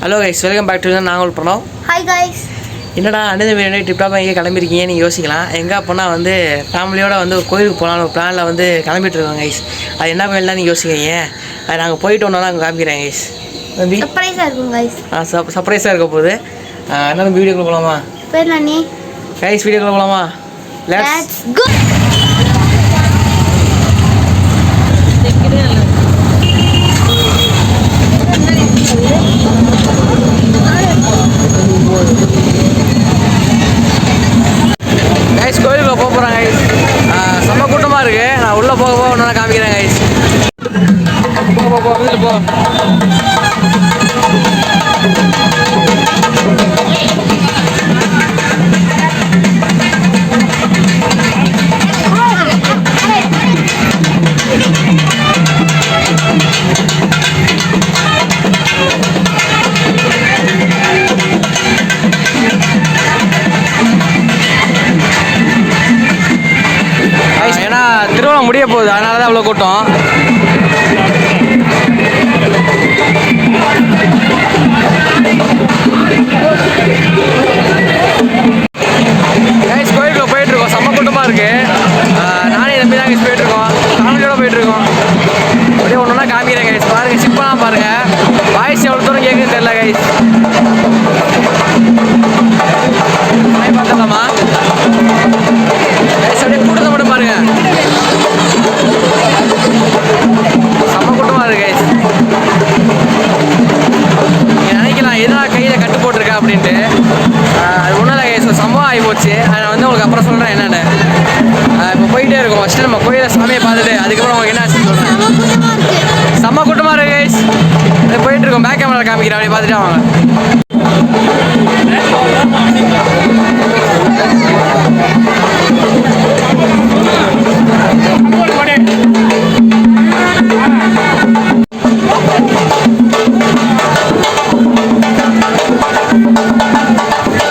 Hello guys, welcome back to நாங்கள் பண்ணோம். Hi guys. என்னடா அண்ணன் வீடு டிப்டாப்பாக எங்கே கிளம்பிருக்கீங்க நீங்கள் யோசிக்கலாம். எங்கே போனால் வந்து ஃபேமிலியோடு வந்து ஒரு கோயிலுக்கு போகலான்னு ஒரு பிளானில் வந்து கிளம்பிட்டு இருக்கோம் கைஸ். அது என்ன கோயில் தான் நீங்கள் யோசிக்கிறீங்க. அது நாங்கள் போயிட்டு வந்தோம்னா அங்கே காமிக்கிறேன் கைஸ். சர்ப்ரைஸாக இருக்கும் கைஸ். சர்ப்ரைஸாக இருக்க போகுது. என்ன வீடியோக்குள்ள போகலாமா பேர் நானே கைஸ்? வீடியோக்குள்ள போகலாமா? Let's go. கைஸ், கோயிலுக்குள்ள போக போகிறேன் கைஸ். செம்ம கூட்டமாக இருக்குது. நான் உள்ளே போக ஒன்றா காமிக்கிறேன் கைஸ். போ வீட்டில் போ. ஏன்னா திருவிழா முடிய போகுது, அதனால தான் அவ்வளோ கூட்டம். கைஸ், கோயிலுக்குள்ள போயிட்டுருக்கோம். செம்ம கூட்டமாக இருக்குது. நானே நம்பி தான் கைஸ் போயிட்டுருக்கோம். ஃபேமிலியோட போயிட்டுருக்கோம். அப்படியே ஒன்று ஒன்றா காமிக்கிறேன் கைஸ். பாருங்கள், சிப்பாலாம் பாருங்கள். வாய்ஸ் எவ்வளோ தூரம் கேட்குன்னு தெரியல கைஸ். பார்த்துக்கலாமா கைஸ்? அப்படியே கூட்டத்தை மட்டும் பாருங்கள். செம்ம கூட்டமாக இருக்குது கைஸ். நீங்கள் நினைக்கலாம் எதனா கையில் கட்டு போட்டிருக்கேன் அப்படின்ட்டு. அது ஒன்றும் இல்லை கைஸ், ஒரு சம்பவம் ஆகி போச்சு. அதை நான் வந்து உங்களுக்கு அப்புறம் சொல்கிறேன் என்னென்னு. இப்போ போயிட்டே இருக்கோம். ஃபஸ்ட்டு நம்ம கோயிலை சாமியை பார்த்துட்டு அதுக்கப்புறம் உங்களுக்கு என்ன ஆச்சுன்னு சொல்கிறேன். செம்ம கூட்டமாக இருக்குது கைஸ். போயிட்டு இருக்கோம். பேக் கேமரா காமிக்கிறேன், அப்படி பார்த்துட்டு வாங்க.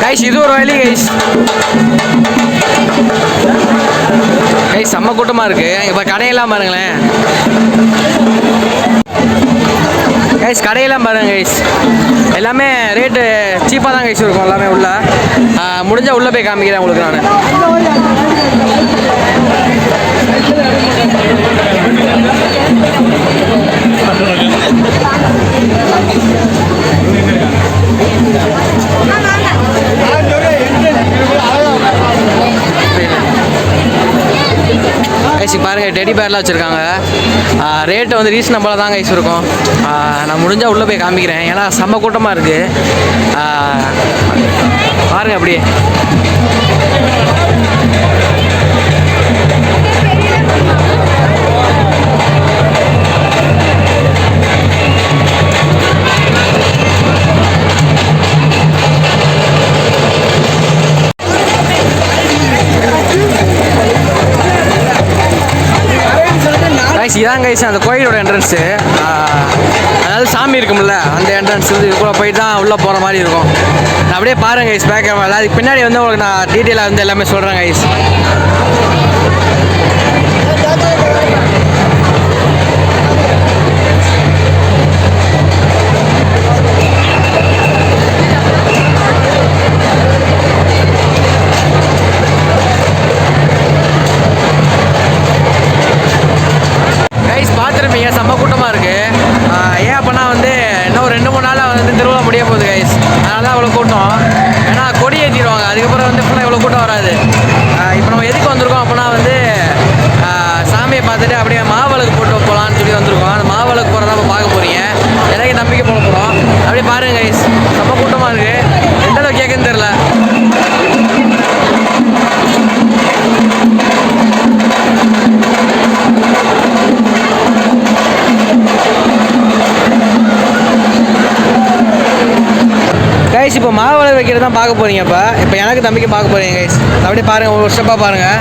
கைஸ், இது ஒரு வழி கைஸ். கைஸ், செம்ம கூட்டமாக இருக்குது. இப்போ கடையெல்லாம் பாருங்களேன் கைஸ். கடையெல்லாம் பாருங்க கைஸ். எல்லாமே ரேட்டு சீப்பாக தான் கைஸ் இருக்கும் எல்லாமே. உள்ள முடிஞ்சால் உள்ளே போய் காமிக்கிறேன் உங்களுக்கு நான். கைஸ் பாருங்கள், டெடி பேர்லாம் வச்சுருக்காங்க. ரேட்டு வந்து ரீசனபிளாக தான் கைஸ் இருக்கும். நான் முடிஞ்சால் உள்ளே போய் காமிக்கிறேன். ஏன்னா செம்ம கூட்டமாக இருக்குது. பாருங்கள் அப்படியே. கைஸ், இதான் கைஸ் அந்த கோயிலோட என்ட்ரன்ஸு. அதாவது சாமி இருக்கும்ல, அந்த என்ட்ரன்ஸ் வந்து இதுக்குள்ளே போயிட்டு தான் உள்ளே போகிற மாதிரி இருக்கும். நான் அப்படியே பாருங்கள் கைஸ் பேக் கேமரா. அதுக்கு பின்னாடி வந்து உங்களுக்கு நான் டீட்டெயிலாக வந்து எல்லாமே சொல்கிறேன் கைஸ். பார்த்துருப்பீங்க, செம்ம கூட்டமாக இருக்குது. ஏன் அப்படின்னா வந்து இன்னும் 2-3 நாளில் வந்து திருவிழா முடிய போகுது கைஸ். அதனால தான் அவ்வளோ கூட்டம். ஏன்னா கொடி ஏற்றிடுவாங்க, அதுக்கப்புறம் வந்து ஃபுல்லாக இவ்வளோ கூட்டம் வராது. இப்போ நம்ம எதுக்கு வந்திருக்கோம் அப்படின்னா வந்து சாமியை பார்த்துட்டு அப்படியே மாவிளக்கு போட்டு போகலான்னு சொல்லி வந்திருக்கோம். அந்த மாவிளக்கு போகிறதா நம்ம பார்க்க போகிறீங்க. எனக்கு நம்பிக்கை போட போகிறோம். அப்படியே பாருங்கள் கைஸ், செம்ம கூட்டமாக இருக்குது. எந்த அளவுக்கு கேட்குன்னு தெரில. கைஸ், இப்போ மாவிளக்கு வைக்கிறது தான் பார்க்க போகிறீங்க. இப்போ எனக்கு தம்பிக்கு பார்க்க போகிறீங்க கைஸ். அப்படியே பாருங்கள், ஒரு ஸ்டெப்பாக பாருங்கள்.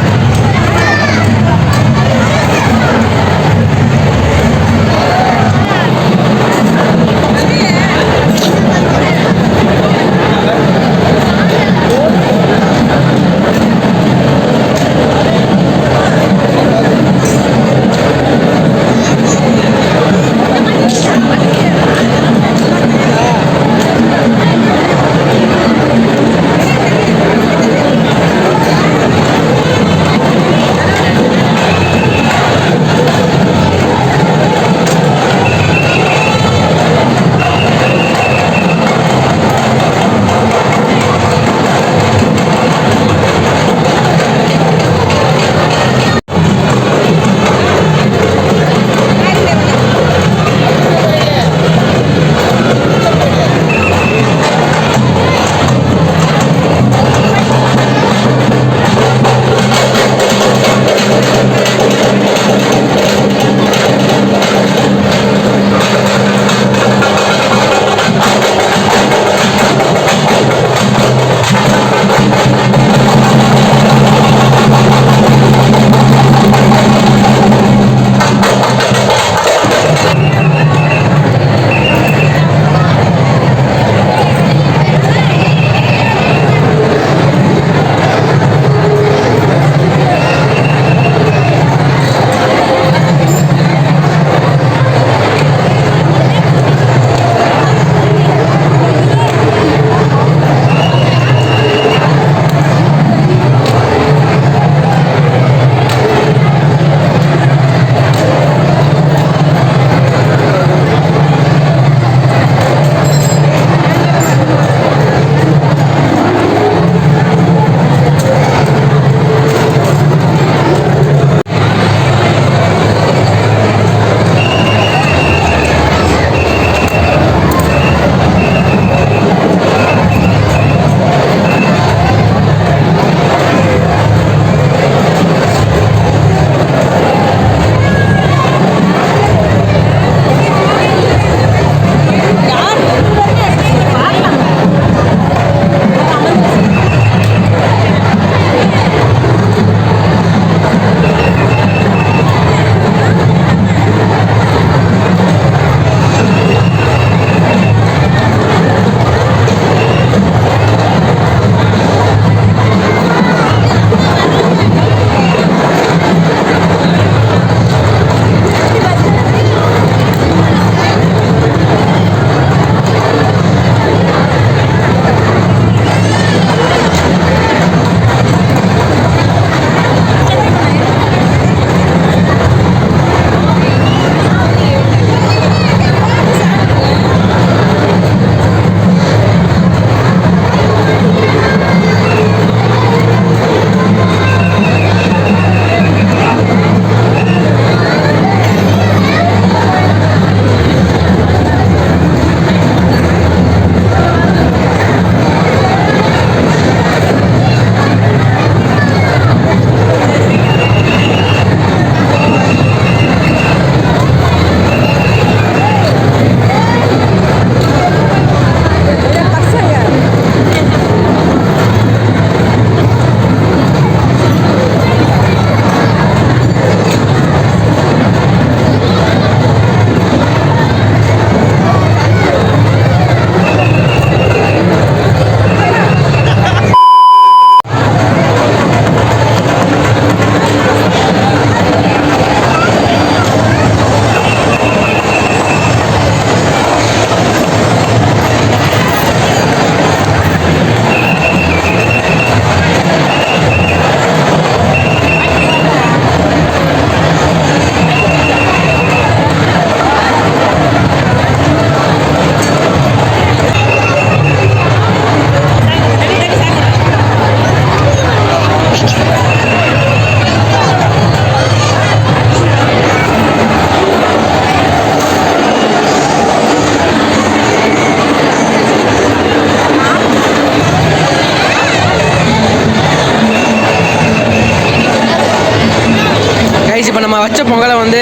நம்ம வச்ச பொங்கலை வந்து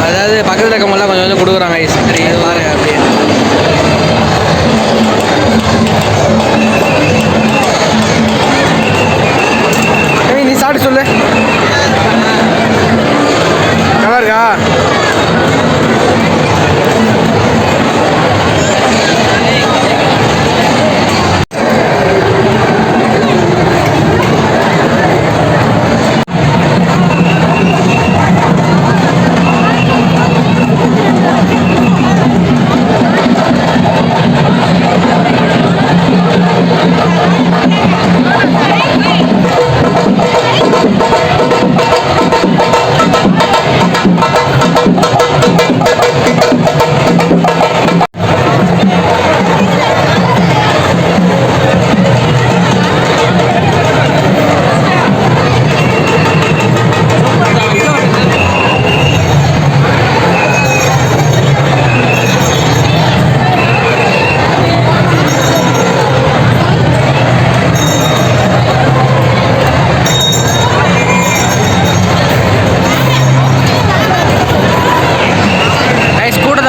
அதாவது பக்கத்தில் இருக்கவங்களாம் கொஞ்சம் கொஞ்சம் கொடுக்குறாங்க கைஸ். சரி பாருங்க அப்படியே. நீ சாப்பிட்டு சொல்லு. நல்லா இருக்கா?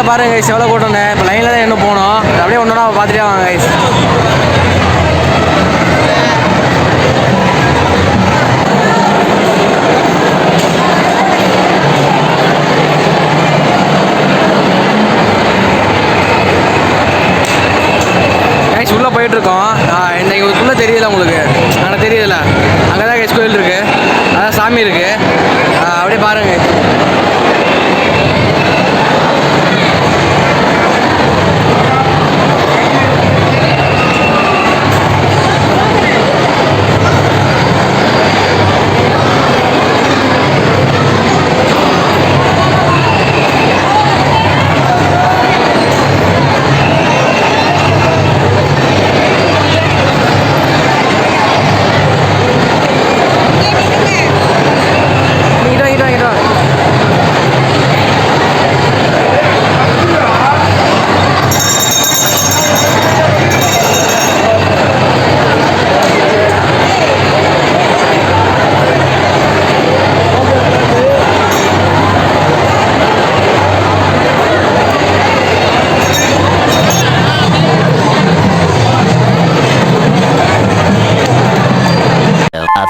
பாருங்க கைஸ் எவ்வளோ கூட்டம்னு. இப்போ லைனில் தான் இன்னும் போகணும். அப்படியே ஒன்றா பார்த்துட்டே வாங்க கைஸ். கைஸ் உள்ளே போயிட்டுருக்கோம். இன்னைக்கு உள்ளே தெரியல உங்களுக்கு, ஆனால் தெரியுதுல்ல, அங்கே தான் கைஸ் கோயில் இருக்குது, அதான் சாமி இருக்குது. அப்படியே பாருங்கள்.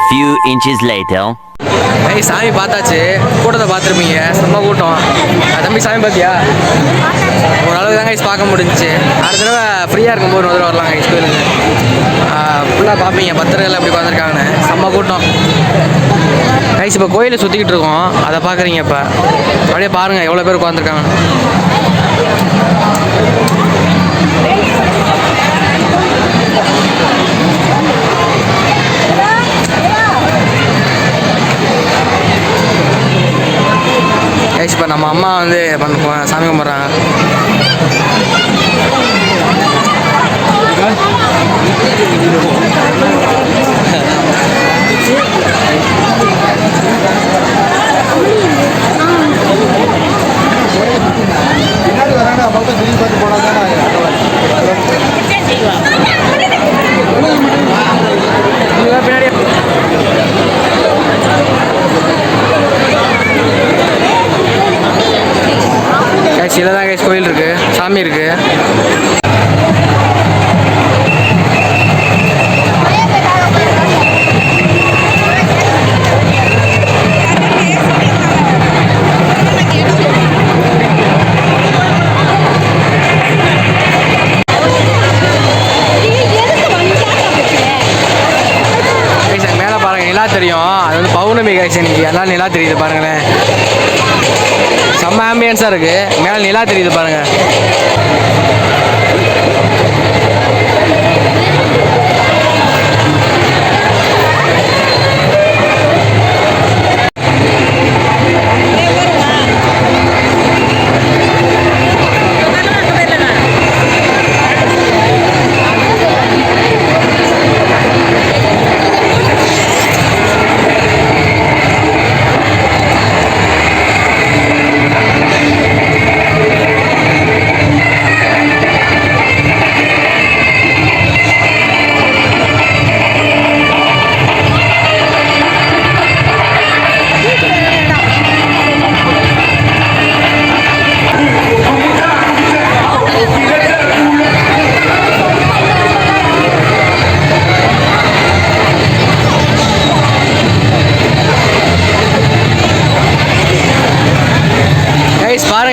few inches later. hey சாமி பார்த்தாச்சு. கூட்டத்தை பார்த்துருப்பீங்க, செம்ம கூட்டம். தம்பி சாமி பார்த்தியா? ஓரளவுக்கு தான் கைஸ் பார்க்க முடிஞ்சிச்சு. அடுத்த தடவை ஃப்ரீயாக இருக்கும்போது ஒரு தடவை வரலாம் கைஸ் கோயிலுக்கு. ஃபுல்லாக பார்ப்பீங்க பக்தர்கள் எப்படி உட்காந்துருக்காங்கன்னு. செம்ம கூட்டம் கைஸ். இப்போ கோயிலை சுற்றிக்கிட்டு இருக்கோம், அதை பார்க்குறீங்க. இப்போ அப்படியே பாருங்கள் எவ்வளோ பேர் உட்காந்துருக்காங்க. இப்போ நம்ம அம்மா வந்து சாமி கும்பிட்றாங்க. பின்னாடி இதில் தான் கைஸ் கோயில் இருக்குது, சாமி இருக்குது. மேலே பாருங்கள் நிலா தெரியும். அது வந்து பௌர்ணமி கைஸ் இன்னைக்கு, அதனால நிலா தெரியுது பாருங்களேன். செம்ம ஆம்பியன்ஸாக இருக்குது. மேலே நிலா தெரியுது பாருங்கள்.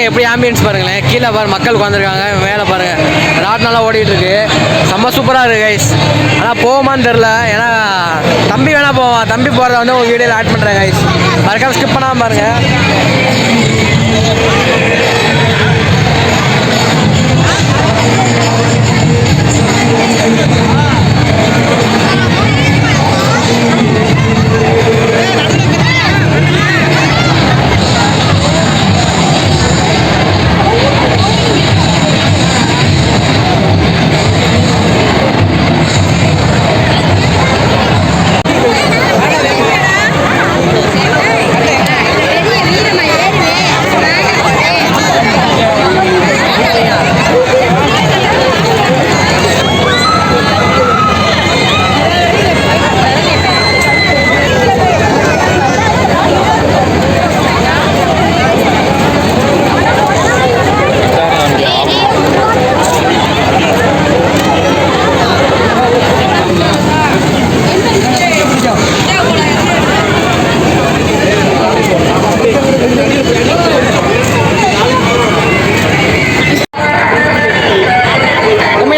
எப்படி ஆம்பியன்ஸ் பாருங்களேன். கீழே பாரு மக்கள் உட்காந்துருக்காங்க, மேலே பாருங்கள் ராட்னெல்லாம் ஓடிட்டு இருக்கு. செம்ம சூப்பராக இருக்குது கைஸ். ஆனால் போகுமான்னு தெரில, ஏன்னா தம்பி வேணால் போவான். தம்பி போகிறத வந்து உங்கள் வீடியோவில் ஆட் பண்ணுறேன் கைஸ். மறக்காம ஸ்கிப் பண்ணாமல் பாருங்கள்.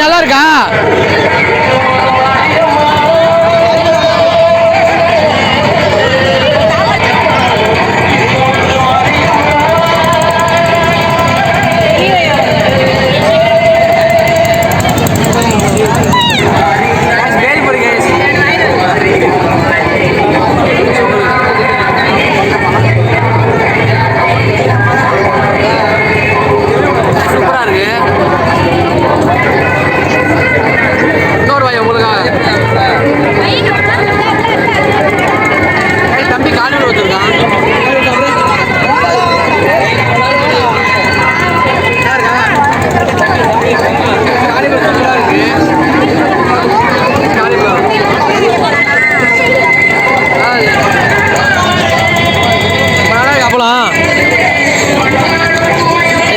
நல்லா இருக்கா?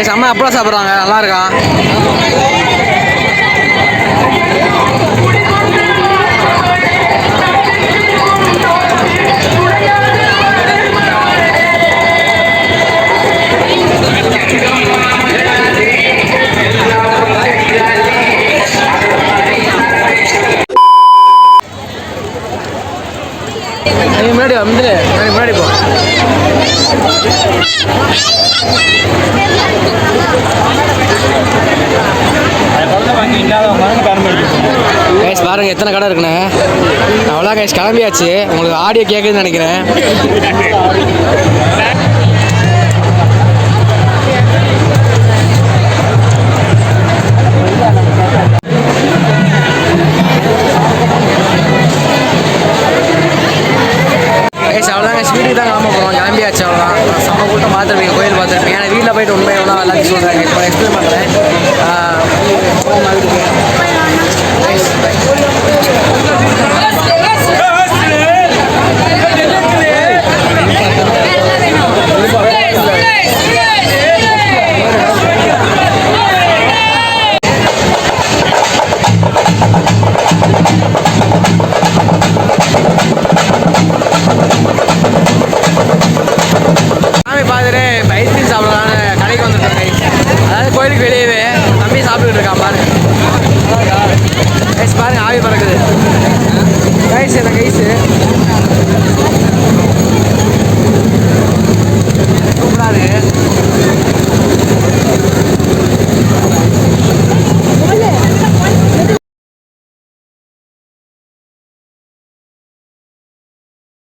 செம்ம அப்பளம் சாப்பிட்றாங்க, நல்லா இருக்கா? முன்னாடி வந்துடு, முன்னாடி போ. கைஸ் பாருங்க எத்தனை கடை இருக்குண்ணே. அவ்வளோ கைஸ் கிளம்பியாச்சு. உங்களுக்கு ஆடியோ கேட்குதுன்னு நினைக்கிறேன். அவ்வளோதாங்க, வீட்டுக்கு தான் கிளம்ப போகிறோம். கிளம்பியாச்சு, அவ்வளோதான். செம்ம கூட்டம் பார்த்துருப்பீங்க, கோயில் பார்த்துருப்பீங்க. ஏன்னா வீட்டில் போயிட்டு உண்மை எவ்வளோ எல்லாத்தையும் சொல்கிறாங்க. இப்போ எக்ஸ்பிளைன் பண்ணுறேன்.